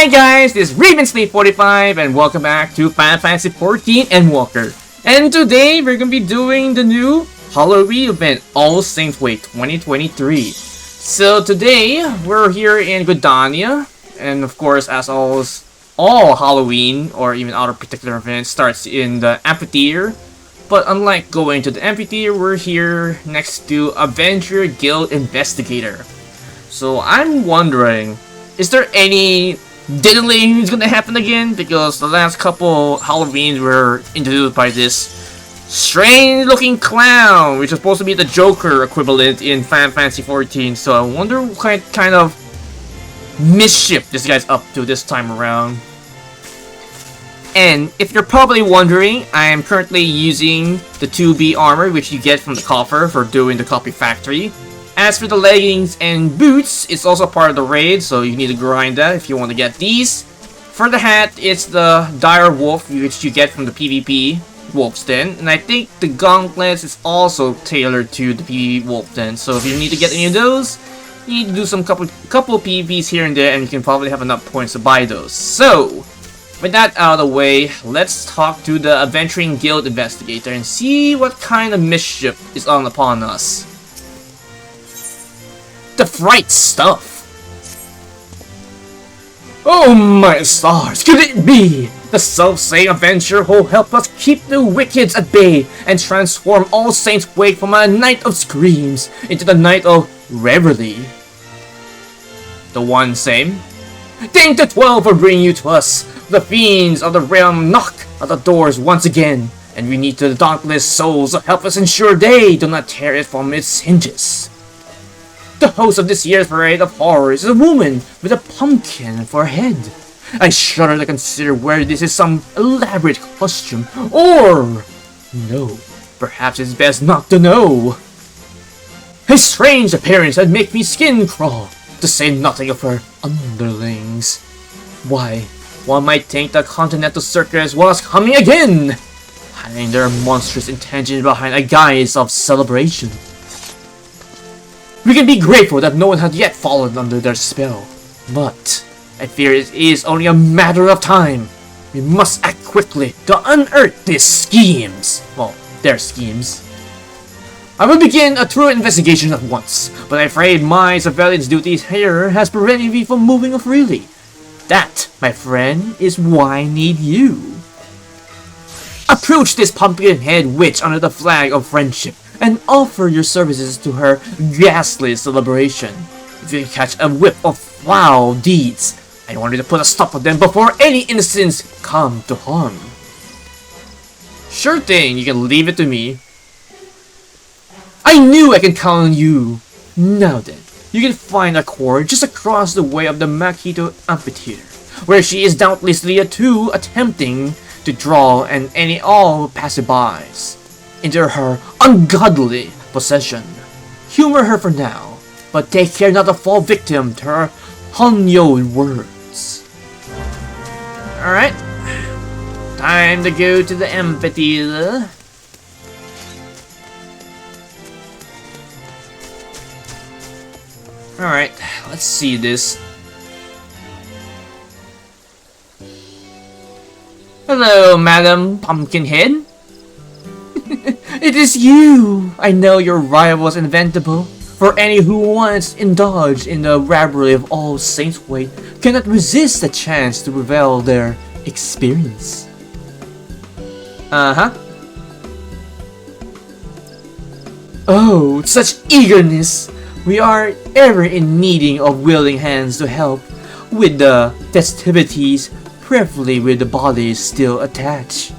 Hi guys, this is Ravensleep45 and welcome back to Final Fantasy XIV Endwalker. And today we're gonna be doing the new Halloween event, All Saints Way 2023. So today we're here in Gridania, and of course, as always, all Halloween or even other particular events starts in the Amphitheatre. But unlike going to the Amphitheatre, we're here next to Adventure Guild Investigator. So I'm wondering, is there any diddling is gonna happen again? Because the last couple Halloweens were introduced by this strange looking clown, which is supposed to be the Joker equivalent in Final Fantasy XIV. So I wonder what kind of mischief this guy's up to this time around. And if you're probably wondering, I am currently using the 2B armor, which you get from the coffer for doing the copy factory. As for the leggings and boots, it's also part of the raid, so you need to grind that if you want to get these. For the hat, it's the dire wolf, which you get from the PvP wolf's den. And I think the gauntlets is also tailored to the PvP wolf den. So if you need to get any of those, you need to do some couple PvPs here and there, and you can probably have enough points to buy those. So with that out of the way, let's talk to the Adventuring Guild Investigator and see what kind of mischief is on upon us. The frights stuff. Oh my stars, could it be the self-same adventurer who'll help us keep the wickeds at bay and transform All Saints Way from a night of screams into the night of revelry? The one same? Thank the 12 for bringing you to us. The fiends of the realm knock at the doors once again, and we need the dauntless souls to help us ensure they do not tear it from its hinges. The host of this year's Parade of Horrors is a woman with a pumpkin for a head. I shudder to consider whether this is some elaborate costume, or no, perhaps it's best not to know. Her strange appearance had made me skin crawl, to say nothing of her underlings. Why, one might think the Continental Circus was coming again, hiding their monstrous intentions behind a guise of celebration. We can be grateful that no one had yet fallen under their spell, but I fear it is only a matter of time. We must act quickly to unearth these schemes. Well, their schemes. I will begin a thorough investigation at once, but I'm afraid my surveillance duty here has prevented me from moving freely. That, my friend, is why I need you. Approach this pumpkin-head witch under the flag of friendship and offer your services to her ghastly celebration. If you catch a whiff of foul deeds, I want you to put a stop to them before any innocents come to harm. Sure thing, you can leave it to me. I knew I can count on you. Now then, you can find a court just across the way of the Khetto Amphitheatre, where she is doubtlessly attempting to draw any all passerbys into her ungodly possession. Humor her for now, but take care not to fall victim to her honeyed words. Alright, time to go to the Amphitheatre. Alright, let's see this. Hello, Madam Pumpkinhead. It is you! I know your rival is inventable. For any who once indulged in the revelry of All Saints Way cannot resist the chance to reveal their experience. Oh, such eagerness! We are ever in needing of willing hands to help with the festivities, preferably with the bodies still attached.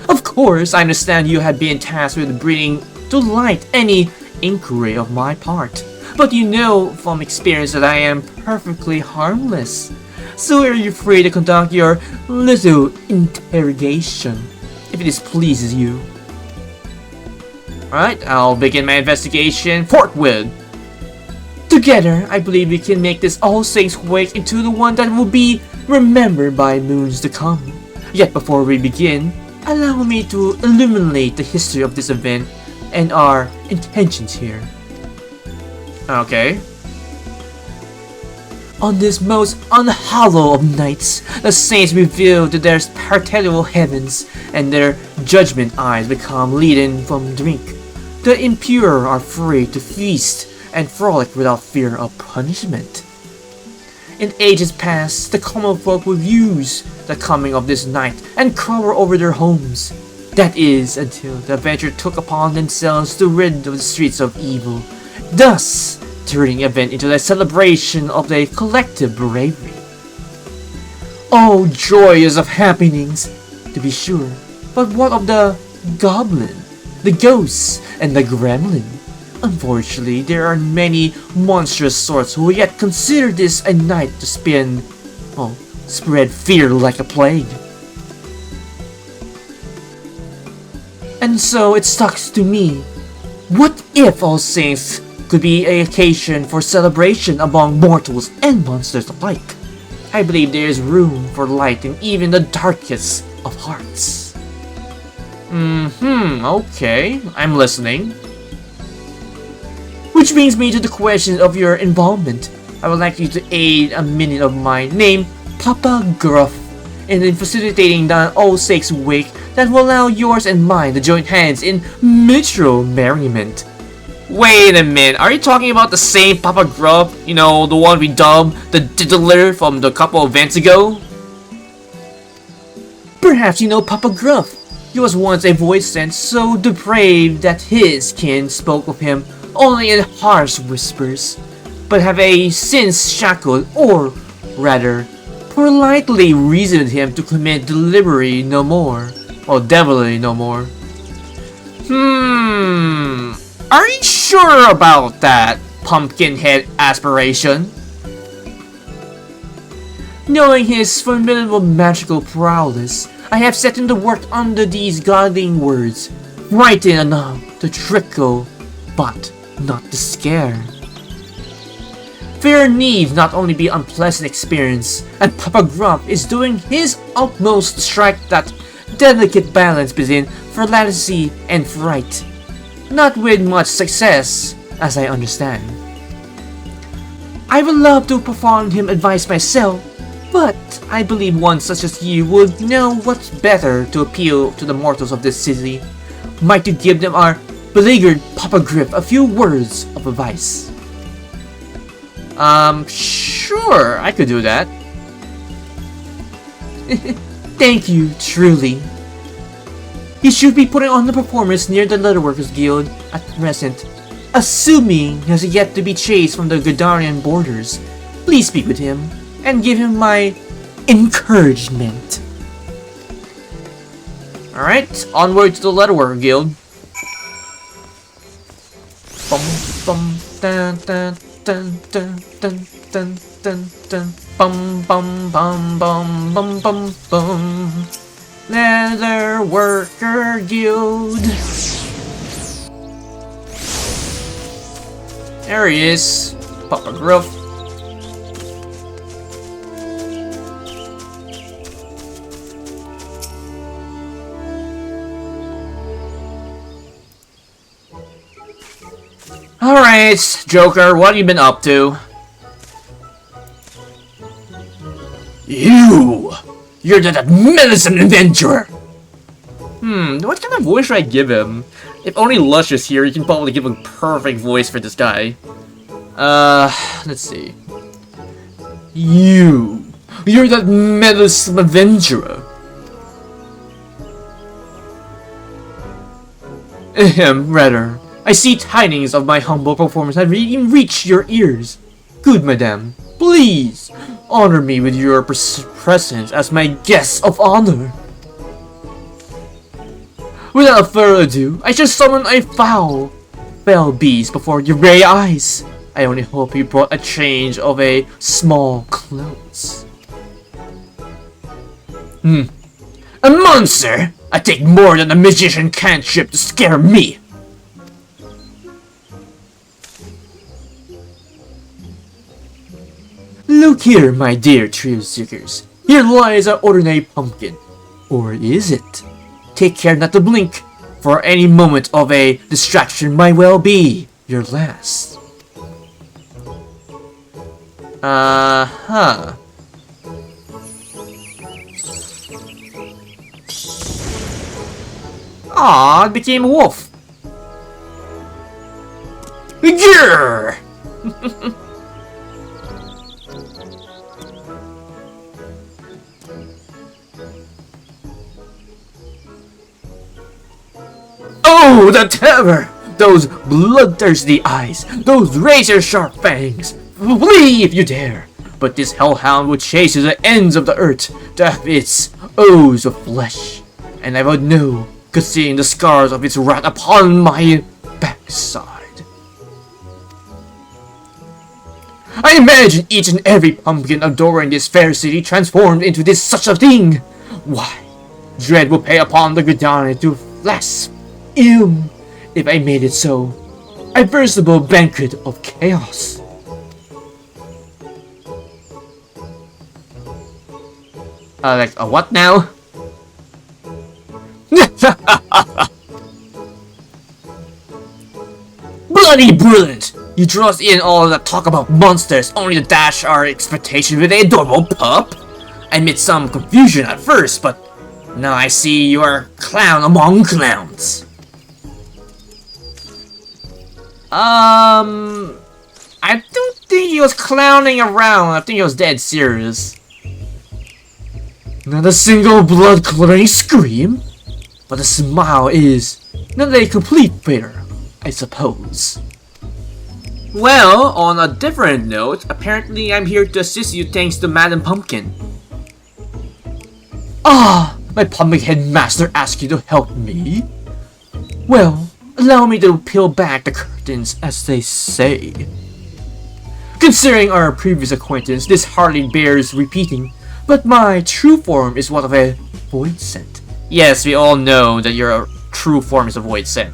Of course, I understand you have been tasked with bringing to light any inquiry of my part, but you know from experience that I am perfectly harmless. So are you free to conduct your little interrogation, if it pleases you. Alright, I'll begin my investigation forthwith. Together, I believe we can make this All Saints Way into the one that will be remembered by moons to come. Yet before we begin, allow me to illuminate the history of this event and our intentions here. Okay. On this most unhallow of nights, the saints reveal to their perpetual heavens, and their judgment eyes become leaden from drink. The impure are free to feast and frolic without fear of punishment. In ages past, the common folk would use the coming of this night and cover over their homes. That is, until the adventurer took upon themselves to rid the streets of evil, thus turning the event into a celebration of a collective bravery. Oh, joyous of happenings, to be sure, but what of the goblin, the ghost, and the gremlin? Unfortunately, there are many monstrous sorts who yet consider this a night to spread fear like a plague. And so it sucks to me. What if All Saints could be an occasion for celebration among mortals and monsters alike? I believe there is room for light in even the darkest of hearts. Okay, I'm listening. Which brings me to the question of your involvement. I would like you to aid a minute of my name, Papa Gruff, in facilitating the All Saints wake that will allow yours and mine to join hands in mutual merriment. Wait a minute, are you talking about the same Papa Gruff? You know, the one we dubbed the diddler from the couple of events ago? Perhaps you know Papa Gruff. He was once a voice sent so depraved that his kin spoke of him only in harsh whispers, but have a since shackled, or rather, politely reasoned him to commit devilry no more. Or devilry no more. Are you sure about that, pumpkinhead aspiration? Knowing his formidable magical prowess, I have set him to work under these guiding words, frightened enough to trickle, but not to scare. Fear needs not only be an unpleasant experience, and Papa Gruff is doing his utmost to strike that delicate balance between fallacy and fright. Not with much success, as I understand. I would love to perform him advice myself, but I believe one such as you would know what's better to appeal to the mortals of this city. Might you give them our beleaguered Papa Gruff a few words of advice? Sure, I could do that. Thank you, truly. He should be putting on the performance near the Leatherworkers Guild at present, assuming he has yet to be chased from the Gardarian borders. Please speak with him, and give him my encouragement. Alright, onward to the Leatherworker Guild. Bum bum dun dun dun dun dun dun dun dun bum bum bum bum bum bum bum. Leatherworker Guild. There he is, Papa Gruff. Alright, Joker, what have you been up to? You're that meddlesome adventurer! What kind of voice should I give him? If only Lush is here, you can probably give a perfect voice for this guy. Let's see. You're that meddlesome adventurer. Rather. I see tidings of my humble performance have even reached your ears. Good madame, please honor me with your presence as my guest of honor. Without further ado, I shall summon a foul beast before your very eyes. I only hope you brought a change of a small clothes. A monster? I take more than a magician cantrip to scare me. Look here, my dear trio seekers. Here lies our ordinary pumpkin. Or is it? Take care not to blink, for any moment of a distraction might well be your last. Uh-huh. Aw, it became a wolf. Grrr! Oh, the terror! Those bloodthirsty eyes, those razor-sharp fangs! Flee if you dare! But this hellhound would chase to the ends of the earth to have its O's of flesh. And I would know, considering the scars of its wrath upon my backside. I imagine each and every pumpkin adoring this fair city transformed into this such a thing. Why, dread will pay upon the Gridani to blaspheme if I made it so. A veritable banquet of chaos. Like a what now? Bloody brilliant! You draw us in all that talk about monsters only to dash our expectation with a adorable pup? I admit some confusion at first, but now I see you are a clown among clowns. I don't think he was clowning around. I think he was dead serious. Not a single blood-curdling scream, but the smile is not a complete failure, I suppose. Well, on a different note, apparently I'm here to assist you thanks to Madam Pumpkin. Ah, my pumpkin master asked you to help me? Well, allow me to peel back the curtains, as they say. Considering our previous acquaintance, this hardly bears repeating, but my true form is what of a void scent. Yes, we all know that your true form is a void scent.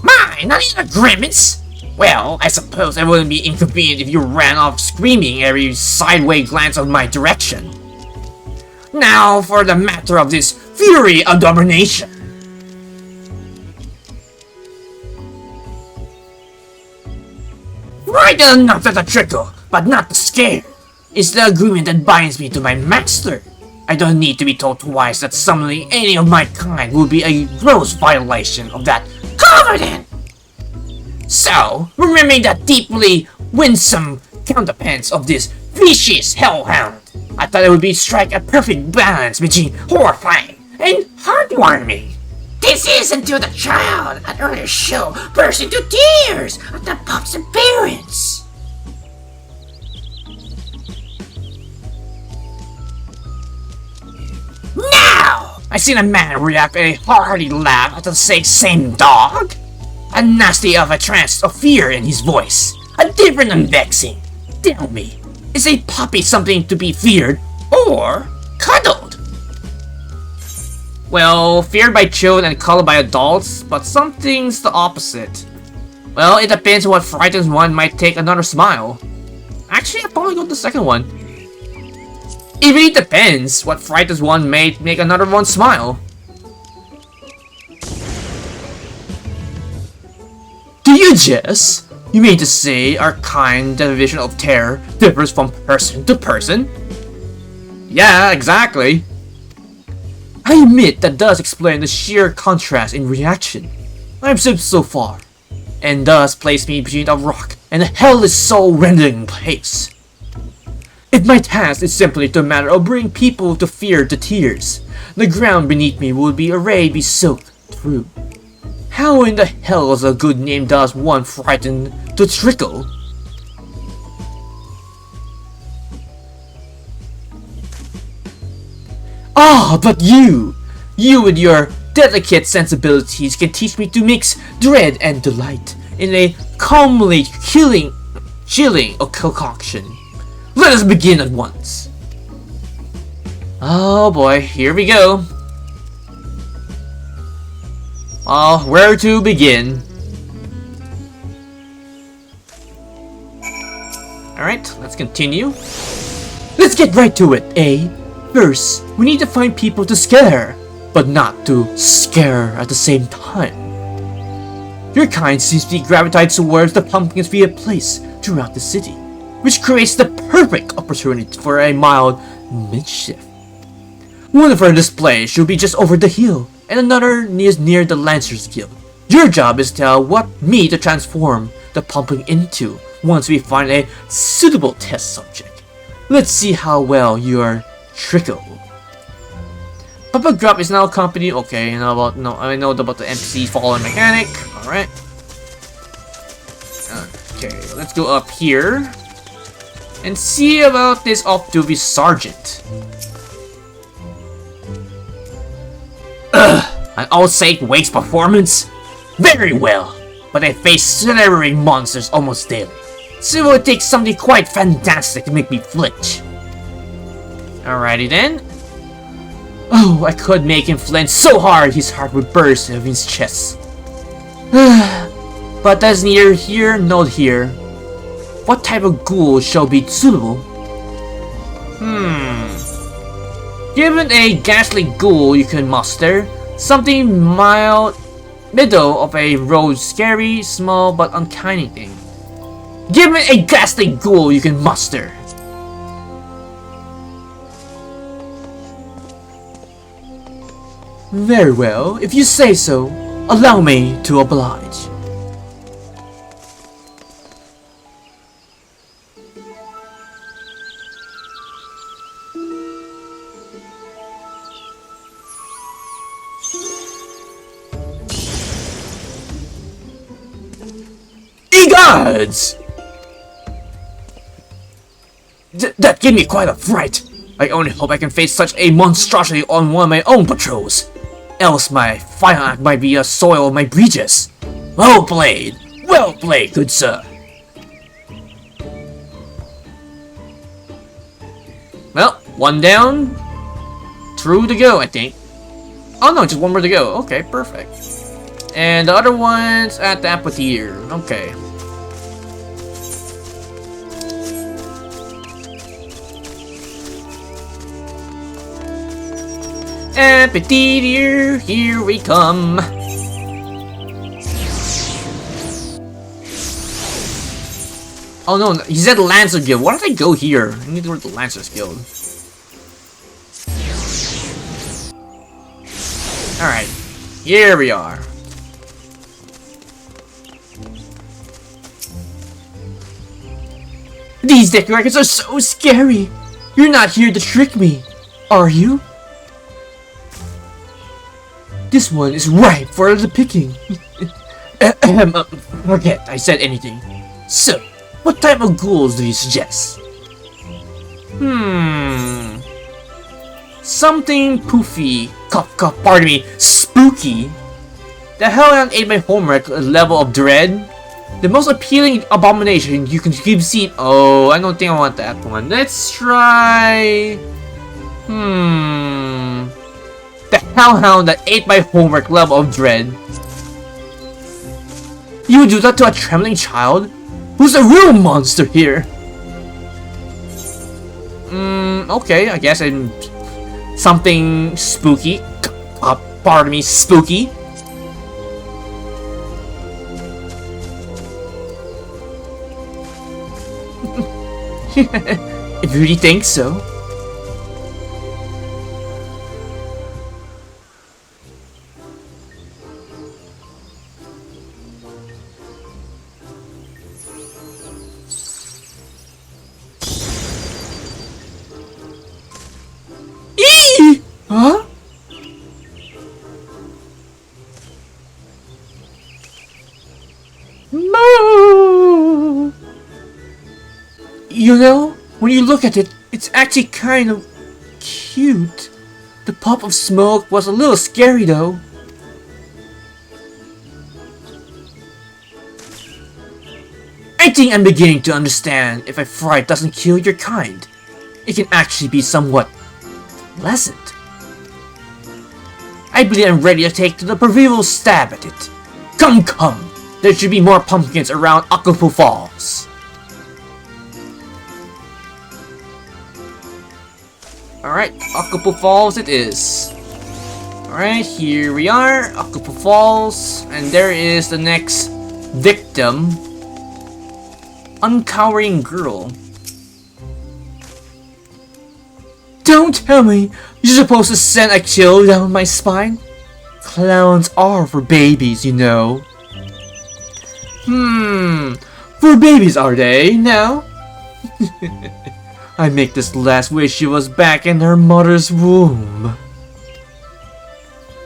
My, not even a grimace? Well, I suppose I wouldn't be inconvenient if you ran off screaming every sideways glance of my direction. Now for the matter of this fury of domination. Frightened enough at the trickle, but not the scare. It's the agreement that binds me to my master. I don't need to be told twice that summoning any of my kind will be a gross violation of that covenant. So, remembering the deeply winsome counterpants of this vicious hellhound, I thought it would be strike a perfect balance between horrifying and heartwarming. This is until the child at earlier show burst into tears at the pup's appearance. Now, I seen a man react with a hearty laugh at the same dog. A nasty of a trance of fear in his voice. A different and vexing. Tell me, is a puppy something to be feared or cuddled? Well, feared by children and cuddled by adults, but something's the opposite. Well, it depends on what frightens one might take another smile. Actually, I'll probably go with the second one. It really depends what frightens one may make another one smile. Do you jest? You mean to say our kind division of terror differs from person to person? Yeah, exactly. I admit that does explain the sheer contrast in reaction I've observed so far, and thus place me between a rock and a hellish soul-rending place. If my task is simply a matter of bringing people to fear to tears, the ground beneath me would be already be soaked through. How in the hell is a good name does one frighten to trickle? Ah, but you with your delicate sensibilities can teach me to mix dread and delight in a calmly chilling concoction. Let us begin at once. Oh boy, here we go. Where to begin? Alright, let's continue. Let's get right to it, eh? First, we need to find people to scare, but not to scare at the same time. Your kind seems to be gravitated towards the pumpkins we have placed throughout the city, which creates the perfect opportunity for a mild mischief. One of our displays should be just over the hill, and another is near the Lancers Guild. Your job is to tell what meat to transform the pumpkin into once we find a suitable test subject. Let's see how well you are trickled. Papa Grub is now company. Okay, I know about the NPC fallen mechanic. Alright. Okay, let's go up here and see about this off-duty sergeant. An all-sake waste performance? Very well, but I face celebrity monsters almost daily, so it would take something quite fantastic to make me flinch. Alrighty then. Oh, I could make him flinch so hard his heart would burst in his chest. But that's neither here nor here. What type of ghoul shall be suitable? Given a ghastly ghoul you can muster, something middle of a road, scary, small, but uncanny thing. Given a ghastly ghoul you can muster. Very well, if you say so, allow me to oblige. Egods! That gave me quite a fright. I only hope I can face such a monstrosity on one of my own patrols. Else my final act might be a soil of my breeches. Well played, good sir. Well, one down, through to go, I think. Oh no, just one more to go. Okay, perfect. And the other one's at the Amphitheatre. Okay. Amphitheatre, here we come. Oh no, he's at the Lancer Guild. Why did I go here? I need to go to the Lancers Guild. Alright, here we are. These decorations are so scary. You're not here to trick me, are you? This one is ripe for the picking. Forget I said anything. So, what type of ghouls do you suggest? Something poofy, pardon me, spooky. The Hellhound ate my homework level of dread. The most appealing abomination you can keep seeing. Oh, I don't think I want that one. Let's try. The Hellhound that ate my homework level of dread. You would do that to a trembling child? Who's the real monster here? Okay, I guess I'm something spooky. Pardon me, spooky. If you really think so. Huh? No. You know, when you look at it, it's actually kind of cute. The puff of smoke was a little scary though. I think I'm beginning to understand if a fright doesn't kill your kind. It can actually be somewhat pleasant. I believe I'm ready to take the proverbial stab at it. Come, there should be more pumpkins around Akupu Falls. Alright, Akupu Falls it is. Alright, here we are, Akupa Falls, and there is the next victim. Uncowering girl. Don't tell me you're supposed to send a chill down my spine? Clowns are for babies, you know. For babies are they, now? I make this last wish she was back in her mother's womb.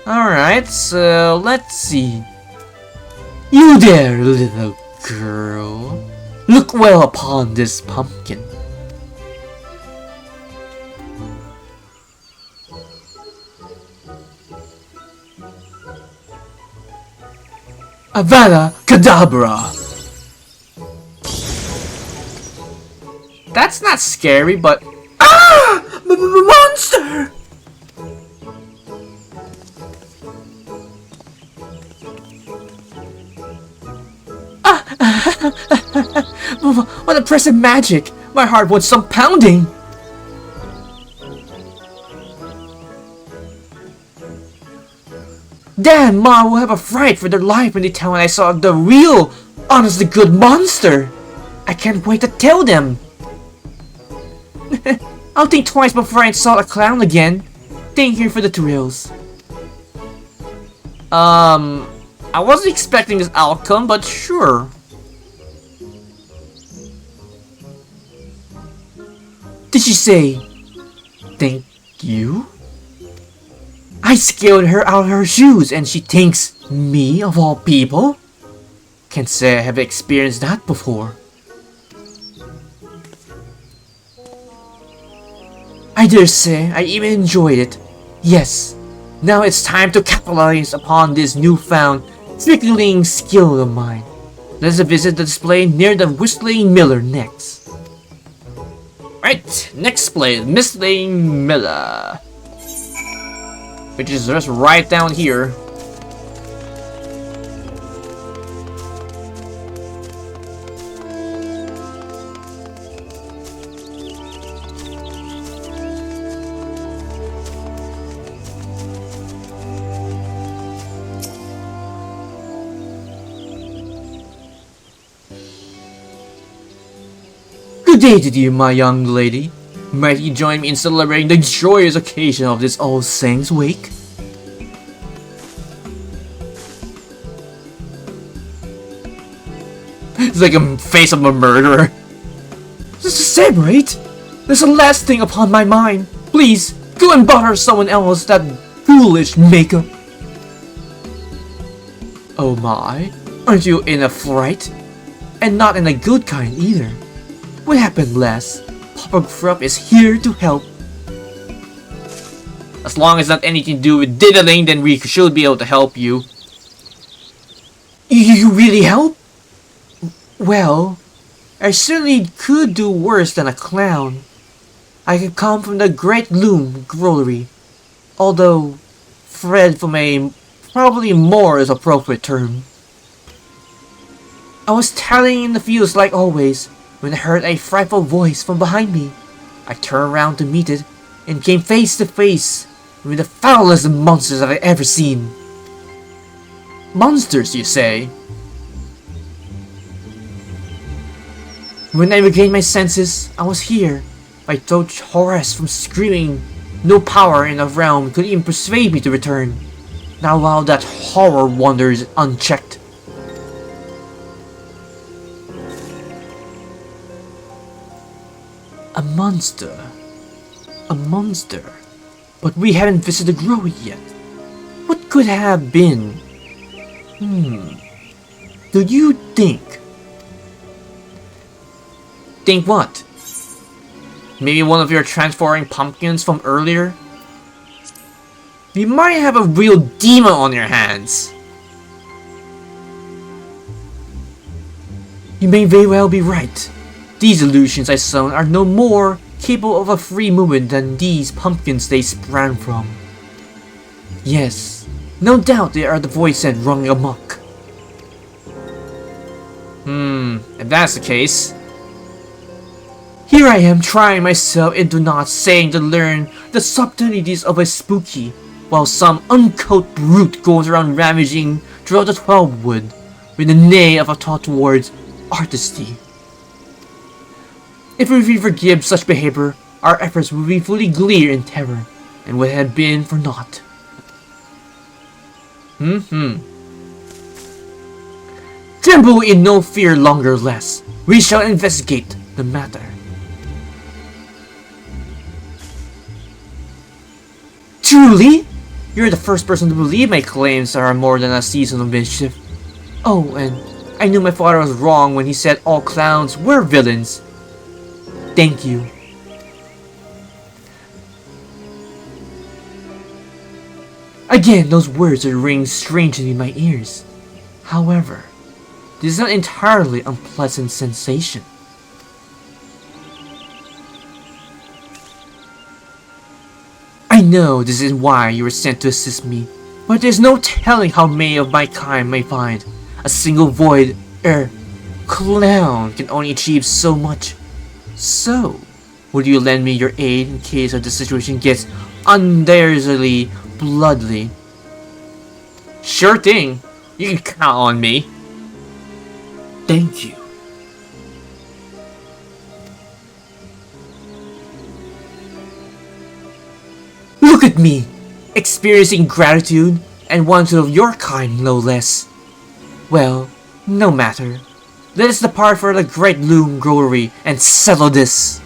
Alright, so let's see. You there, little girl. Look well upon this pumpkin. Avada Kedavra! That's not scary, but... Ah! Monster! What impressive magic! My heart wants some pounding! Dan, Ma will have a fright for their life when they tell when I saw the real, honestly good monster! I can't wait to tell them! I'll think twice before I insult a clown again. Staying here for the thrills. I wasn't expecting this outcome, but sure. Did she say, thank you? I scared her out of her shoes and she thanks me of all people? Can't say I have experienced that before. I dare say I even enjoyed it. Yes, now it's time to capitalize upon this newfound trickling skill of mine. Let's visit the display near the Whistling Miller next. Right, next display, Whistling Miller. Which is just right down here. Good day to you, my young lady. Might you join me in celebrating the joyous occasion of this All Saints' Wake? It's like a face of a murderer. Just to celebrate? There's a last thing upon my mind. Please, go and bother someone else that foolish makeup. Oh my, aren't you in a fright? And not in a good kind either. What happened, lass? Papa Frupp is here to help. As long as not anything to do with diddling, then we should be able to help you. You really help? Well, I certainly could do worse than a clown. I could come from the Great Loom Grollery, although Fred from a probably more is appropriate term. I was tallying in the fields like always, when I heard a frightful voice from behind me. I turned around to meet it, and came face to face with the foulest monsters I've ever seen. Monsters, you say? When I regained my senses, I was here. My throat harassed from screaming. No power in the realm could even persuade me to return. Now while that horror wanders unchecked. A monster. A monster. But we haven't visited Growy yet. What could have been? Do you think? Think what? Maybe one of your transforming pumpkins from earlier? You might have a real demon on your hands. You may very well be right. These illusions I sown are no more capable of a free movement than these pumpkins they sprang from. Yes, no doubt they are the voices running amok. If that's the case. Here I am trying myself into not saying to learn the subtleties of a spooky, while some uncouth brute goes around ravaging throughout the 12 wood with the neigh of a thought towards artistry. If we forgive such behavior, our efforts will be fully glare in terror, and would have been for naught. Tremble in no fear longer less. We shall investigate the matter. Truly? You're the first person to believe my claims are more than a season of mischief. Oh, and I knew my father was wrong when he said all clowns were villains. Thank you. Again, those words are ringing strangely in my ears. However, this is not entirely unpleasant sensation. I know this is why you were sent to assist me, but there's no telling how many of my kind may find. A single void clown can only achieve so much. So, would you lend me your aid in case the situation gets unbearably bloody? Sure thing. You can count on me. Thank you. Look at me, experiencing gratitude, and one of your kind no less. Well, no matter. Let us depart for the great loom growery and settle this.